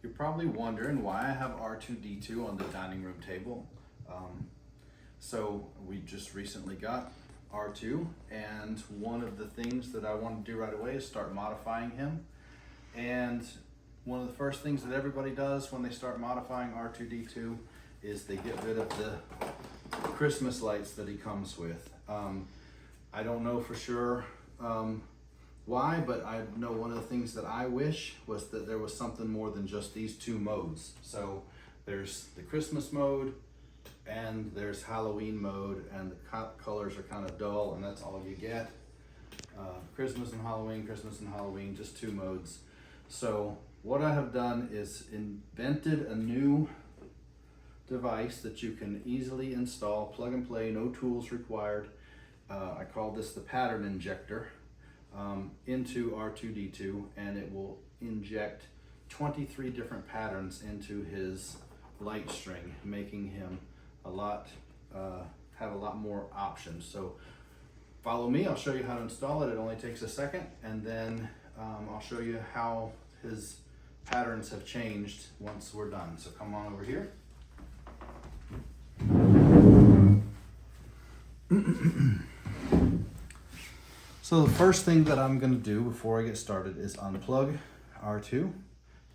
You're probably wondering why I have R2-D2 on the dining room table. So we just recently got R2, and one of the things that I want to do right away is start modifying him. And one of the first things that everybody does when they start modifying R2-D2 is they get rid of the Christmas lights that he comes with. I don't know for sure why, but I know one of the things that I wish was that there was something more than just these two modes. So there's the Christmas mode and there's Halloween mode, and the colors are kind of dull, and that's all you get. Christmas and Halloween, just two modes. So what I have done is invented a new device that you can easily install, plug and play, no tools required. I call this the pattern injector into R2-D2, and it will inject 23 different patterns into his light string, making him have a lot more options. So follow me, I'll show you how to install it. It only takes a second, and then I'll show you how his patterns have changed once we're done. So come on over here. So the first thing that I'm going to do before I get started is unplug R2,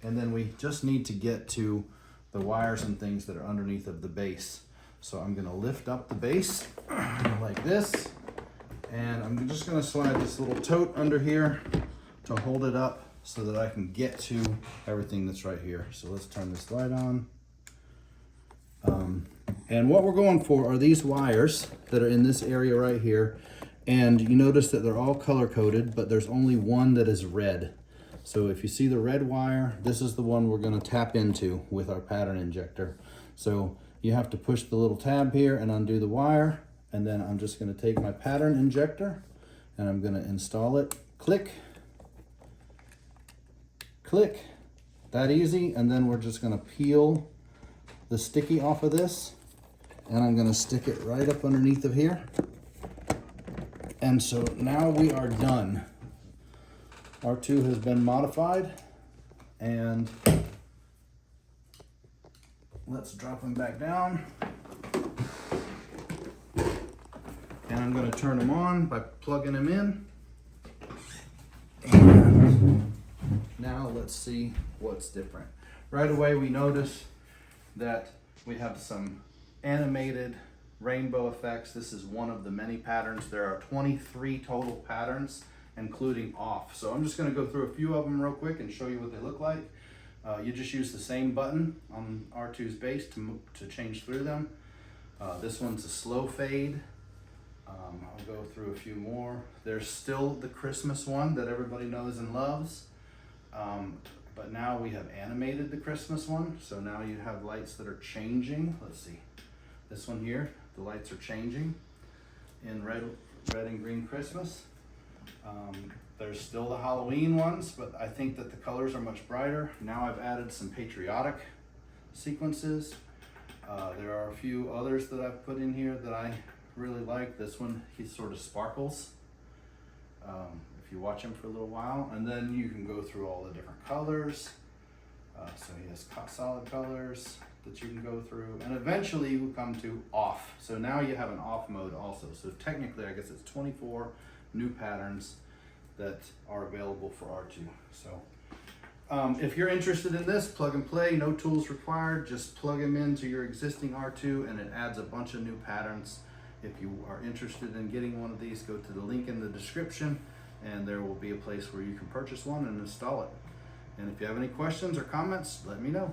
and then we just need to get to the wires and things that are underneath of the base. So I'm going to lift up the base like this, and I'm just going to slide this little tote under here to hold it up so that I can get to everything that's right here. So let's turn this light on. And what we're going for are these wires that are in this area right here. And you notice that they're all color coded, but there's only one that is red. So if you see the red wire, this is the one we're going to tap into with our pattern injector. So you have to push the little tab here and undo the wire. And then I'm just going to take my pattern injector and I'm going to install it. Click, click, that easy. And then we're just going to peel the sticky off of this, and I'm going to stick it right up underneath of here. And so now we are done. R2 has been modified, and let's drop him back down. And I'm going to turn him on by plugging him in. And now let's see what's different. Right away we notice that we have some animated rainbow effects. This is one of the many patterns. There are 23 total patterns, including off. So I'm just going to go through a few of them real quick and show you what they look like. You just use the same button on R2's base to change through them. This one's a slow fade. I'll go through a few more. There's still the Christmas one that everybody knows and loves. But now we have animated the Christmas one. So now you have lights that are changing. Let's see. This one here, the lights are changing in red and green Christmas. There's still the Halloween ones, but I think that the colors are much brighter. Now I've added some patriotic sequences. There are a few others that I've put in here that I really like. This one, he sort of sparkles. If you watch him for a little while, and then you can go through all the different colors. So he has solid colors that you can go through, and eventually you will come to off. So now you have an off mode also. So technically, I guess it's 24 new patterns that are available for R2. So if you're interested in this, plug and play, no tools required. Just plug them into your existing R2 and it adds a bunch of new patterns. If you are interested in getting one of these, go to the link in the description, and there will be a place where you can purchase one and install it. And if you have any questions or comments, let me know.